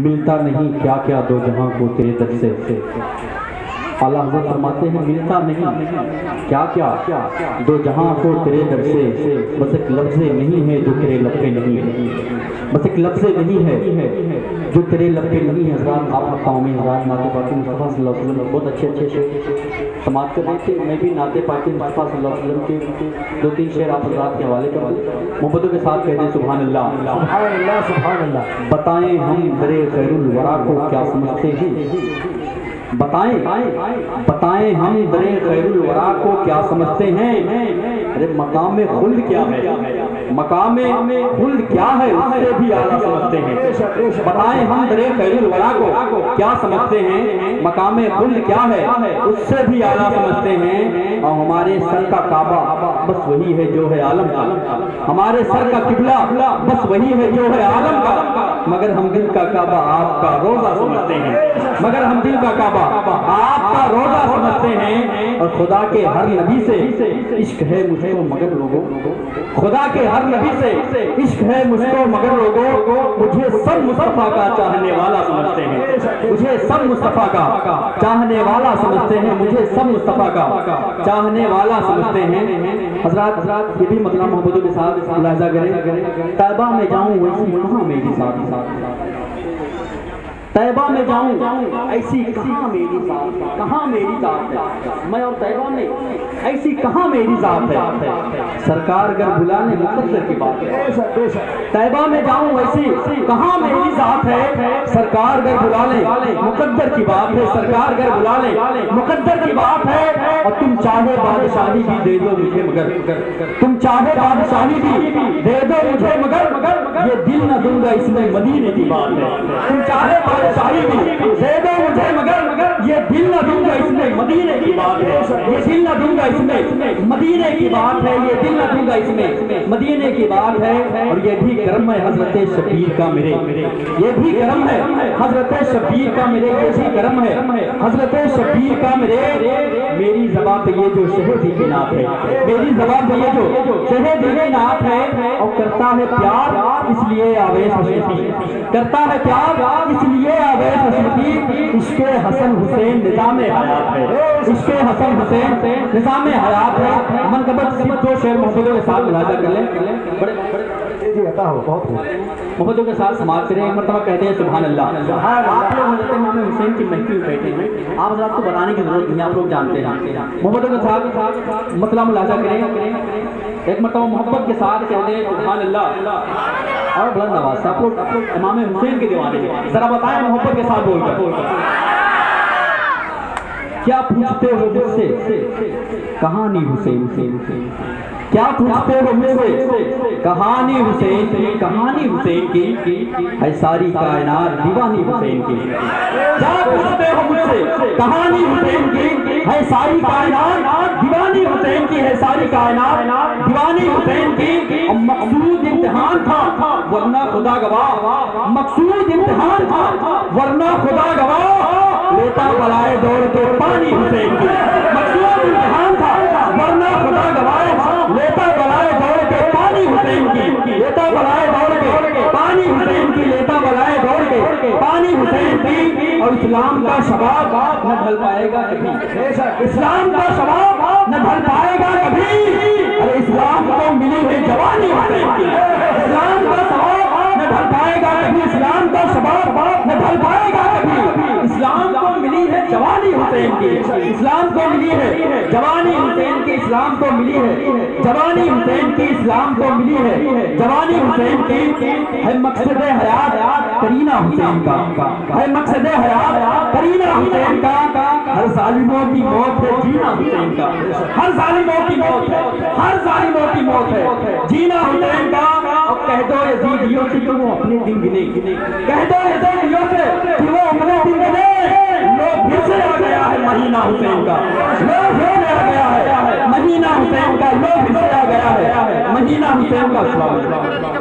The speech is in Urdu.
ملتا نہیں کیا کیا دو جہاں کو تیرے در سے۔ اعلیٰ حضرت فرماتے ہیں ملتا نہیں کیا کیا دو جہاں کو تیرے در سے، بس ایک لفظ نہیں ہے جو تیرے لب پہ نہیں ہے، بس ایک لفظ نہیں ہے جو تیرے لب پہ نہیں ہے۔ حضرات آپ مقامی حضرات نعت پاک مصطفیٰ صلی اللہ علیہ وسلم بہت اچھے شعر سماعت کر رہے تھے، میں بھی نعت پاک مصطفیٰ صلی اللہ علیہ وسلم کے 2-3 شعر آپ حضرات کے حوالے کر دیں، محبتوں کے ساتھ کہہ دیں سبحان اللہ سبحان اللہ سبحان اللہ۔ بتائیں ہم در خیر الورا کو کیا سمجھتے ہیں، بتائیں ہم در خیر الورا کو کیا سمجھتے ہیں۔ ارے مقام خلد کیا ہے، مقام خلد کیا ہے اس سے بھی اعلیٰ سمجھتے ہیں۔ بتائیں ہم در خیر الورا کو کیا سمجھتے ہیں، مقام خلد کیا ہے اس سے بھی اعلیٰ سمجھتے ہیں۔ اور ہمارے سر کا کعبہ بس وہی ہے جو ہے عالم کا، ہمارے سر کا قبلہ بس وہی ہے جو ہے عالم کا، مگر ہم دل کا کعبہ آپ کا روزہ سمجھتے ہیں، مگر ہم دل کا کعبہ آپ کا روزہ سمجھتے ہیں۔ اور خدا کے ہر نبی سے عشق ہے مجھ کو مگر لوگوں، خدا کے ہر نبی سے عشق ہے مجھ کو مگر لوگوں، مجھے سب مصطفیٰ کا چاہنے والا سمجھتے ہیں، مجھے سب مصطفیٰ کا چاہنے والا سمجھتے ہیں، مجھے سب مصطفیٰ کا چاہنے والا سمجھتے ہیں۔ حضرات یہ بھی مطلب محبتوں کے ساتھ ملاحظہ کریں، طیبہ میں جاؤں ویسی کہاں میری ساتھ، طیبہ میں جاؤں ایسی کہاں میری ذات، کہاں میری ذات ہے، میں اور طیبہ میں ایسی کہاں میری ذات ہے۔ سرکار اگر بلانے مقدر کی بات ہے، طیبہ میں جاؤں ایسی کہاں میری ذات ہے، سرکار اگر بلانے مقدر کی بات ہے، سرکار اگر بلانے مقدر کی بات ہے۔ اور تم چاہے بادشاہی بھی دے دو مجھے مگر، تم چاہے بادشاہی بھی دے دو مجھے مگر، یہ دل نہ دوں گا اس میں مدینے کی بات ہے۔ تم چاہے بادشاہی بھی دے دو مجھے مگر، یہ دل نہ دوں گا اس میں مدینے کی بات ہے، یہ دل نہ دوں گا اس میں مدینے کی بات ہے، یہ دل نہ دوں گا اس میں مدینے کی بات ہے۔ اور یہ بھی کرم ہے حضرت شبیر کا میرے، یہ بھی کرم ہے حضرت شبیر کا میرے، یہ بھی کرم ہے حضرت شبیر کا میرے۔ میری زبان پہ یہ جو شہدی کی نعت ہے، میری زبان پہ یہ جو شہدی کی نعت ہے، اور کرتا ہے پیار اس لیے آویز حسنی، کرتا ہے پیار اس لیے آویز حسنی، عشق حسن حسین نظام حیات ہے، عشق حسن حسین نظام حیات ہے۔ من قبط صرف 2 شعر محبتوں کے ساتھ ملاحظہ کر لیں، بڑے جی عطا ہو بہت محبتوں کے ساتھ سماعت کریں، ایک مرتبہ کہتے ہیں سبحان اللہ۔ آپ لوگ حضرت امام حسین کی محفل میں بیٹھے ہیں، آپ حضرات کو بتانے کی ضرورت نہیں، آپ لوگ جانتے ہیں۔ محبتوں کے ساتھ مطلب ملاحظہ کریں، ایک مرتبہ محبت کے ساتھ کہتے ہیں سبحان اللہ۔ اور بلند آواز سے آپ لوگ امام حسین کے دیوانے ہیں، ذرا بتائیں محبت کے ساتھ بول کر کیا پوچھتے ہو مجھ سے کہانی حسین سے، کیا پوچھتے ہو مجھ سے کہانی حسین کی، کہانی حسین کی ہے ساری کائنات دیوانی حسین کی، کیا پوچھتے ہو مجھ سے کہانی حسین کی ہے ساری کائنات دیوانی حسین کی، ہے ساری کائنات دیوانی حسین کی۔ اور مقصود امتحان تھا ورنہ خدا گواہ، مقصود امتحان تھا ورنہ خدا گواہ، لیتا بلائے دوڑ کے پانی حسین کی، مقصود امتحان تھا ورنہ خدا گواہ، لیتا بلائے دوڑ کے پانی حسین کی، لیتا بلائے دوڑ کے پانی حسین کی، لیتا بلائے دوڑ کے پانی حسین کی۔ اور اسلام کا شباب نہ ڈھل پائے گا کبھی، اسلام کا شباب نہ ڈھل پائے گا کبھی، ارے اسلام کو ملی ہے جوانی حسین کی، اسلام کا شباب نہ ڈھل پائے گا کبھی، اسلام کا شباب نہ ڈھل پائے گا کبھی، اسلام کو ملی ہے جوانی حسین کی، اسلام کو ملی ہے جوانی حسین کی، اسلام کو ملی ہے جوانی حسین کی، اسلام کو ملی ہے جوانی حسین کی۔ ہے مقصد حیات کرینہ حسین کا، ہے مقصد حیات کرینہ حسین کا، ہر ظالموں کی موت ہے جینا حسین کا، ہر ظالموں کی موت ہے، ہر ظالموں کی موت ہے جینا حسین کا۔ اور کہہ دو یزیدیوں سے کہ وہ اپنے دن گنے، کہہ دو یزیدیوں سے کہ وہ اپنے دن گنے، لوگ پھر سے آ گیا ہے مہینہ حسین کا، لوگ پھر سے آ گیا ہے مہینہ حسین کا، لوگ پھر سے آ گیا ہے مہینہ حسین کا۔